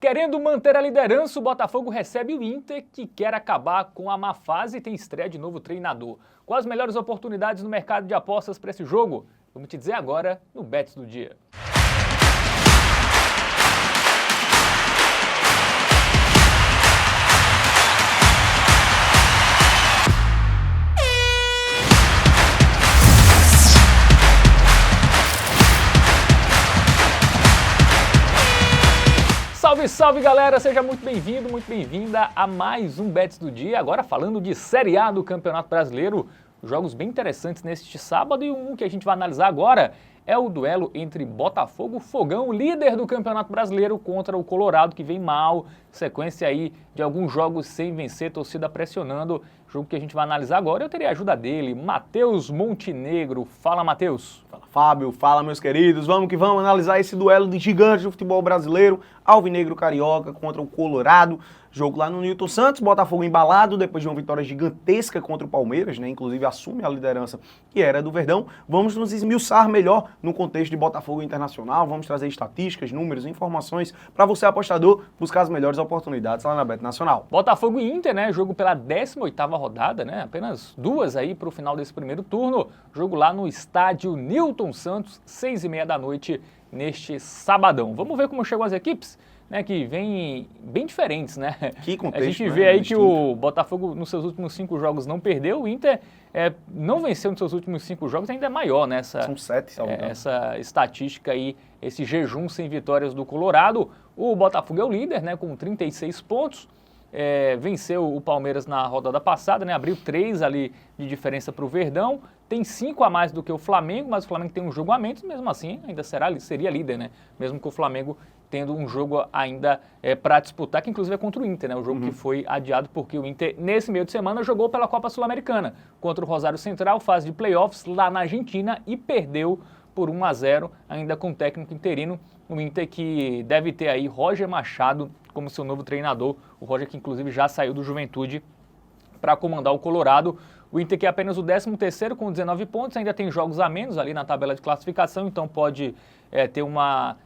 Querendo manter a liderança, o Botafogo recebe o Inter, que quer acabar com a má fase e tem estreia de novo treinador. Quais as melhores oportunidades no mercado de apostas para esse jogo? Vamos te dizer agora no Bets do Dia. Salve, salve galera, seja muito bem-vindo, muito bem-vinda a mais um Bets do Dia. Agora falando de Série A do Campeonato Brasileiro, jogos bem interessantes neste sábado e um que a gente vai analisar agora é o duelo entre Botafogo, Fogão, líder do Campeonato Brasileiro, contra o Colorado, que vem mal, sequência aí de alguns jogos sem vencer, torcida pressionando, jogo que a gente vai analisar agora. Eu teria a ajuda dele, Matheus Montenegro. Fala, Matheus. Fala, Fábio. Fala, meus queridos. Vamos que vamos analisar esse duelo de gigantes do futebol brasileiro, Alvinegro Carioca contra o Colorado. Jogo lá no Newton Santos, Botafogo embalado depois de uma vitória gigantesca contra o Palmeiras, né? Inclusive assume a liderança que era do Verdão. Vamos nos esmiuçar melhor no contexto de Botafogo Internacional, vamos trazer estatísticas, números, informações para você, apostador, buscar as melhores oportunidades lá na Bet Nacional. Botafogo e Inter, né? Jogo pela 18ª rodada, né? Apenas duas aí para o final desse primeiro turno. Jogo lá no estádio Newton Santos, 6h30 da noite neste sabadão. Vamos ver como chegam as equipes? Né, que vem bem diferentes, né? Que contexto, a gente vê aí que o Botafogo nos seus últimos 5 jogos não perdeu, o Inter não venceu nos seus últimos 5 jogos, ainda é maior, né? São 7, salvo essa estatística aí, esse jejum sem vitórias do Colorado. O Botafogo é o líder, né, com 36 pontos. Venceu o Palmeiras na rodada passada, né? Abriu 3 ali de diferença para o Verdão. Tem 5 a mais do que o Flamengo, mas o Flamengo tem um jogo a menos, mesmo assim ainda seria líder, né? Mesmo que o Flamengo tendo um jogo ainda para disputar, que inclusive é contra o Inter, né? O jogo que foi adiado porque o Inter, nesse meio de semana, jogou pela Copa Sul-Americana contra o Rosário Central, fase de playoffs lá na Argentina, e perdeu por 1-0, ainda com o técnico interino. O Inter que deve ter aí Roger Machado como seu novo treinador, o Roger que inclusive já saiu do Juventude para comandar o Colorado. O Inter que é apenas o 13º com 19 pontos, ainda tem jogos a menos ali na tabela de classificação, então pode ter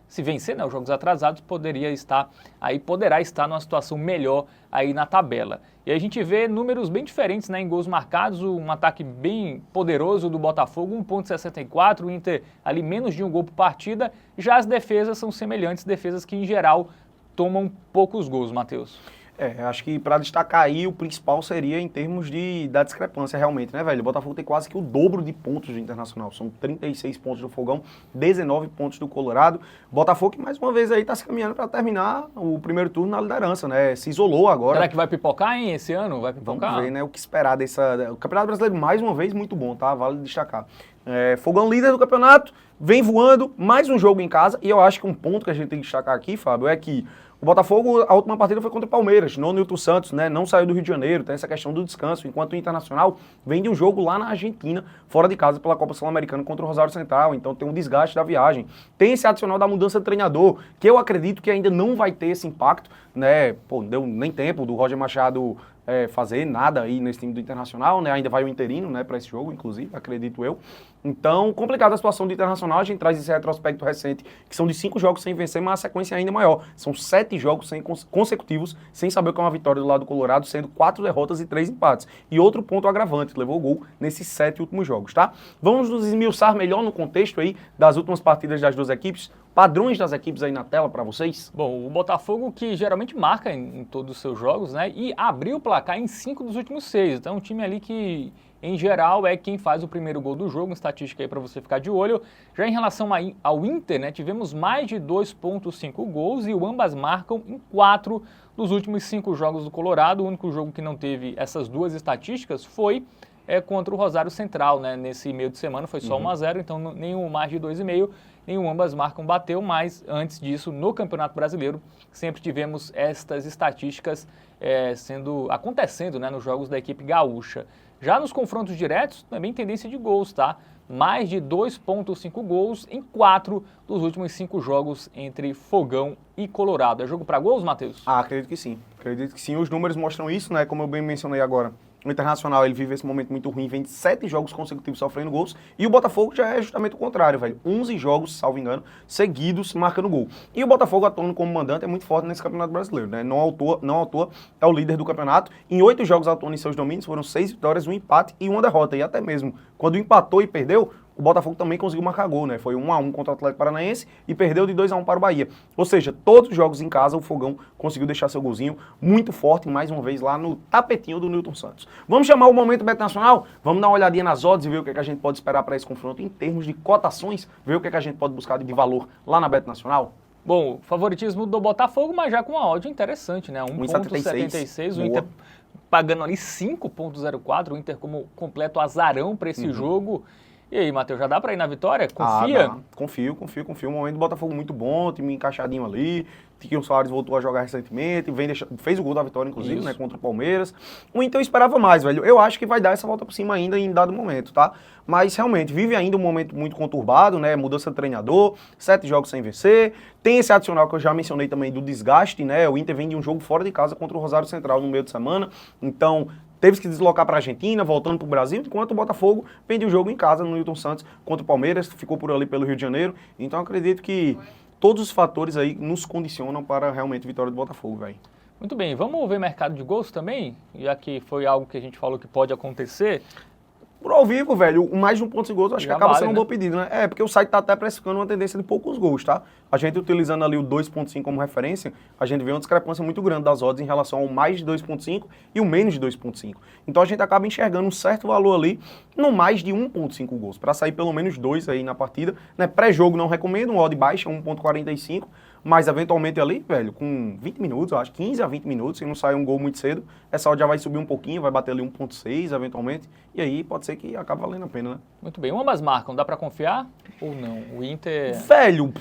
se vencer, né, os jogos atrasados, poderá estar numa situação melhor aí na tabela. E aí a gente vê números bem diferentes, né, em gols marcados, um ataque bem poderoso do Botafogo, 1,64, o Inter ali menos de um gol por partida, já as defesas são semelhantes, defesas que em geral tomam poucos gols, Matheus. Acho que para destacar aí, o principal seria em termos da discrepância realmente, né, velho? O Botafogo tem quase que o dobro de pontos do Internacional. São 36 pontos do Fogão, 19 pontos do Colorado. Botafogo que mais uma vez aí tá se caminhando para terminar o primeiro turno na liderança, né? Se isolou agora. Será que vai pipocar, hein, esse ano? Vai pipocar? Vamos ver, né, o que esperar O Campeonato Brasileiro, mais uma vez, muito bom, tá? Vale destacar. Fogão líder do campeonato, vem voando, mais um jogo em casa, e eu acho que um ponto que a gente tem que destacar aqui, Fábio, é que o Botafogo, a última partida foi contra o Palmeiras, no Newton Santos, né? Não saiu do Rio de Janeiro, tem essa questão do descanso, enquanto o Internacional vem de um jogo lá na Argentina, fora de casa pela Copa Sul-Americana contra o Rosário Central, então tem um desgaste da viagem. Tem esse adicional da mudança de treinador, que eu acredito que ainda não vai ter esse impacto, né? Pô, não deu nem tempo do Roger Machado fazer nada aí nesse time do Internacional, né? Ainda vai o interino, né, para esse jogo, inclusive, acredito eu. Então, complicada a situação do Internacional, a gente traz esse retrospecto recente, que são de 5 jogos sem vencer, mas a sequência é ainda maior. São 7 jogos consecutivos, sem saber o que é uma vitória do lado do Colorado, sendo 4 derrotas e 3 empates. E outro ponto agravante, levou o gol nesses 7 últimos jogos, tá? Vamos nos esmiuçar melhor no contexto aí das últimas partidas das duas equipes, padrões das equipes aí na tela para vocês. Bom, o Botafogo que geralmente marca em todos os seus jogos, né, e abriu o placar em 5 dos últimos 6, então é um time ali que em geral é quem faz o primeiro gol do jogo, uma estatística aí para você ficar de olho. Já em relação ao Inter, né, tivemos mais de 2,5 gols e o ambas marcam em 4 dos últimos 5 jogos do Colorado. O único jogo que não teve essas duas estatísticas foi contra o Rosário Central, né, nesse meio de semana foi só 1-0, então nenhum mais de 2,5, nenhum ambas marcam bateu, mas antes disso, no Campeonato Brasileiro, sempre tivemos estas estatísticas acontecendo, né, nos jogos da equipe gaúcha. Já nos confrontos diretos, também tendência de gols, tá? Mais de 2,5 gols em 4 dos últimos 5 jogos entre Fogão e Colorado. É jogo para gols, Matheus? Acredito que sim. Acredito que sim. Os números mostram isso, né? Como eu bem mencionei agora. O Internacional, ele vive esse momento muito ruim, vem de 7 jogos consecutivos sofrendo gols, e o Botafogo já é justamente o contrário, velho. 11 jogos, salvo engano, seguidos marcando gol. E o Botafogo, atuando como mandante, é muito forte nesse Campeonato Brasileiro, né? Não à toa é o líder do campeonato. Em 8 jogos atuando em seus domínios, foram 6 vitórias, 1 empate e 1 derrota. E até mesmo quando empatou e perdeu, o Botafogo também conseguiu marcar gol, né? Foi 1-1 contra o Atlético Paranaense e perdeu de 2-1 para o Bahia. Ou seja, todos os jogos em casa, o Fogão conseguiu deixar seu golzinho muito forte, mais uma vez, lá no tapetinho do Newton Santos. Vamos chamar o Momento Bet Nacional? Vamos dar uma olhadinha nas odds e ver o que a gente pode esperar para esse confronto em termos de cotações, ver o que a gente pode buscar de valor lá na Bet Nacional? Bom, favoritismo do Botafogo, mas já com uma odd interessante, né? 1,76. O Inter pagando ali 5,04. O Inter como completo azarão para esse jogo. E aí, Matheus, já dá pra ir na vitória? Confia? Dá. Confio. O momento do Botafogo muito bom, time encaixadinho ali. Tiquinho Soares voltou a jogar recentemente, fez o gol da vitória, inclusive, né, contra o Palmeiras. O Inter eu esperava mais, velho. Eu acho que vai dar essa volta por cima ainda em dado momento, tá? Mas, realmente, vive ainda um momento muito conturbado, né? Mudança de treinador, 7 jogos sem vencer. Tem esse adicional que eu já mencionei também do desgaste, né? O Inter vem de um jogo fora de casa contra o Rosário Central no meio de semana. Então, teve que deslocar para a Argentina, voltando para o Brasil, enquanto o Botafogo vende o jogo em casa no Newton Santos contra o Palmeiras, ficou por ali pelo Rio de Janeiro. Então, acredito que todos os fatores aí nos condicionam para realmente a vitória do Botafogo, velho. Muito bem, vamos ver mercado de gols também, já que foi algo que a gente falou que pode acontecer. Por ao vivo, velho, o mais de 1,5 gols, acho que acaba sendo um bom pedido, né? É, porque o site tá até precificando uma tendência de poucos gols, tá? A gente utilizando ali o 2,5 como referência, a gente vê uma discrepância muito grande das odds em relação ao mais de 2,5 e o menos de 2,5. Então a gente acaba enxergando um certo valor ali no mais de 1,5 gols, para sair pelo menos 2 aí na partida, né? Pré-jogo não recomendo, um odd baixa, 1,45, mas eventualmente ali, velho, com 20 minutos, eu acho, 15 a 20 minutos, se não sair um gol muito cedo, essa odd já vai subir um pouquinho, vai bater ali 1,6 eventualmente, e aí pode ser que acabe valendo a pena, né? Muito bem, ambas marcam, dá pra confiar ou não? O Inter... Velho,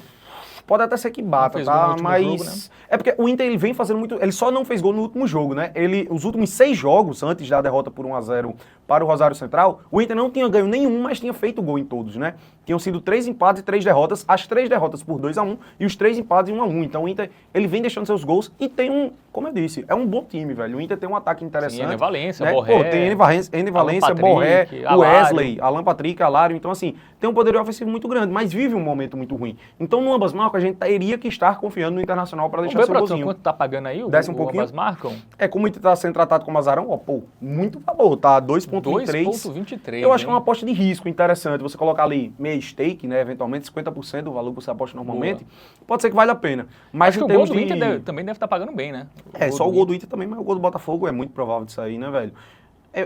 pode até ser que bata, tá? Mas jogo, né? é porque o Inter ele vem fazendo muito, ele só não fez gol no último jogo, né? Os últimos 6 jogos antes da derrota por 1-0 para o Rosário Central, o Inter não tinha ganho nenhum, mas tinha feito gol em todos, né? Tinham sido 3 empates e 3 derrotas, as 3 derrotas por 2-1 e os 3 empates em 1-1. Então o Inter, ele vem deixando seus gols e tem como eu disse, é um bom time, velho. O Inter tem um ataque interessante. Sim, Ené Valencia, né? Borré. Pô, tem Ené Valencia, Borré, o Wesley, Alan Patrick, Alário. Então assim, tem um poder ofensivo muito grande, mas vive um momento muito ruim. Então no ambas marcas a gente teria que estar confiando no Internacional para deixar seu golzinho. Quanto tá pagando aí? Desce um pouquinho. Ambas marcam? É, como o Inter tá sendo tratado como azarão, ó, pô, muito valor, tá? 2,23. 2,23. Eu acho que é uma aposta de risco interessante. Você colocar ali meia stake, né? Eventualmente 50% do valor que você aposta normalmente. Boa. Pode ser que valha a pena. Mas acho que o gol do Inter também deve estar pagando bem, né? Só o gol do Inter também, mas o gol do Botafogo é muito provável disso aí, né, velho?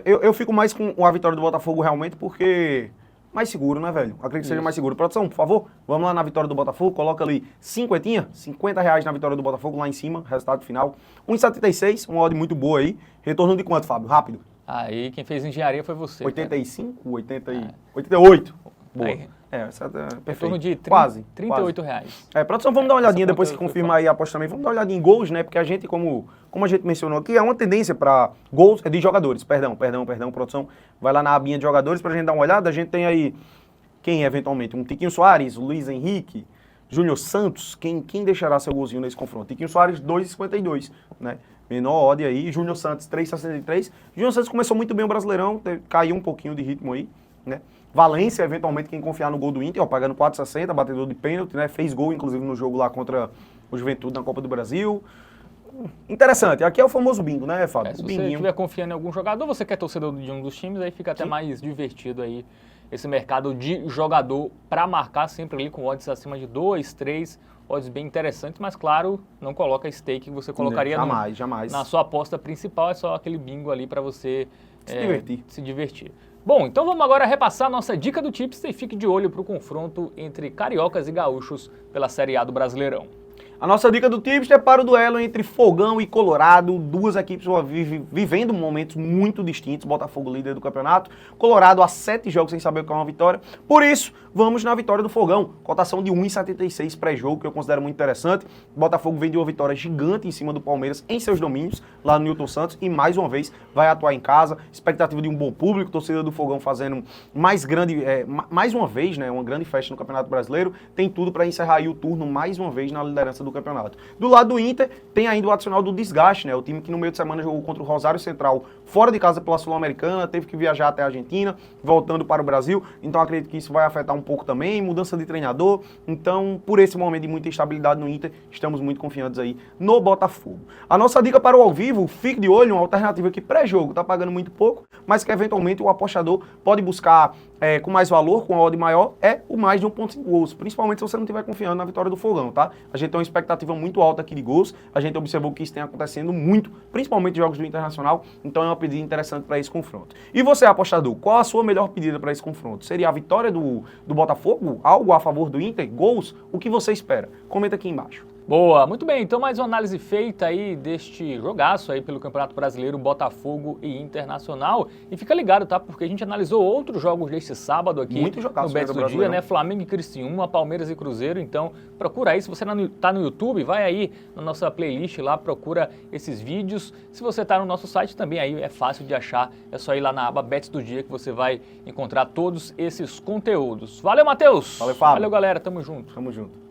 Eu fico mais com a vitória do Botafogo realmente porque... mais seguro, né, velho? Acredito que seja mais seguro. Produção, por favor, vamos lá na vitória do Botafogo, coloca ali R$50 na vitória do Botafogo, lá em cima, resultado final. 1,76, uma odd muito boa aí. Retorno de quanto, Fábio? Rápido. Aí, quem fez engenharia foi você. 85, 88. Boa. Aí. Essa é perfeito. Retorno de quase. R$38. Produção, vamos dar uma olhadinha, depois que confirmar aí a aposta também, vamos dar uma olhadinha em gols, né? Porque a gente, como a gente mencionou aqui, é uma tendência para gols de jogadores. Perdão, produção. Vai lá na abinha de jogadores pra gente dar uma olhada. A gente tem aí, quem eventualmente? Um Tiquinho Soares, Luiz Henrique, Júnior Santos. Quem deixará seu golzinho nesse confronto? Tiquinho Soares, 2,52, né? Menor odd aí. Júnior Santos, 3,63. Júnior Santos começou muito bem o Brasileirão, caiu um pouquinho de ritmo aí, né? Valência, eventualmente, quem confiar no gol do Inter, ó, pagando 4,60, batedor de pênalti, né? Fez gol, inclusive, no jogo lá contra o Juventude na Copa do Brasil. Interessante. Aqui é o famoso bingo, né, Fábio? Se você estiver confiando em algum jogador, você quer torcedor de um dos times, aí fica até mais divertido aí esse mercado de jogador para marcar sempre ali com odds acima de 2, 3, odds bem interessantes, mas claro, não coloca stake que você colocaria jamais. Na sua aposta principal, é só aquele bingo ali para você se divertir. Bom, então vamos agora repassar a nossa dica do Tipster e fique de olho para o confronto entre cariocas e gaúchos pela Série A do Brasileirão. A nossa dica do Tipster é para o duelo entre Fogão e Colorado, duas equipes vivendo momentos muito distintos, Botafogo líder do campeonato, Colorado há 7 jogos sem saber o que é uma vitória, por isso vamos na vitória do Fogão, cotação de 1,76 pré-jogo, que eu considero muito interessante, Botafogo vem de uma vitória gigante em cima do Palmeiras em seus domínios, lá no Newton Santos, e mais uma vez vai atuar em casa, expectativa de um bom público, torcida do Fogão fazendo mais uma vez, né, uma grande festa no Campeonato Brasileiro, tem tudo para encerrar aí o turno mais uma vez na liderança do campeonato. Do lado do Inter, tem ainda o adicional do desgaste, né? O time que no meio de semana jogou contra o Rosário Central fora de casa pela Sul-Americana, teve que viajar até a Argentina, voltando para o Brasil, então acredito que isso vai afetar um pouco também, mudança de treinador, então por esse momento de muita instabilidade no Inter, estamos muito confiantes aí no Botafogo. A nossa dica para o ao vivo, fique de olho, uma alternativa que pré-jogo está pagando muito pouco, mas que eventualmente o apostador pode buscar com mais valor, com a odd maior, é o mais de 1.5 gols, principalmente se você não estiver confiando na vitória do Fogão, tá? A gente tem uma expectativa muito alta aqui de gols, a gente observou que isso tem acontecendo muito, principalmente em jogos do Internacional, então é uma pedida interessante para esse confronto. E você, apostador, qual a sua melhor pedida para esse confronto? Seria a vitória do Botafogo? Algo a favor do Inter? Gols? O que você espera? Comenta aqui embaixo. Boa, muito bem, então mais uma análise feita aí deste jogaço aí pelo Campeonato Brasileiro, Botafogo e Internacional. E fica ligado, tá? Porque a gente analisou outros jogos deste sábado aqui no Bets do Dia, né? Flamengo e Criciúma, Palmeiras e Cruzeiro. Então procura aí, se você não tá no YouTube, vai aí na nossa playlist lá, procura esses vídeos. Se você tá no nosso site também aí é fácil de achar, é só ir lá na aba Bets do Dia que você vai encontrar todos esses conteúdos. Valeu, Matheus! Valeu, Fábio! Valeu, galera, tamo junto! Tamo junto!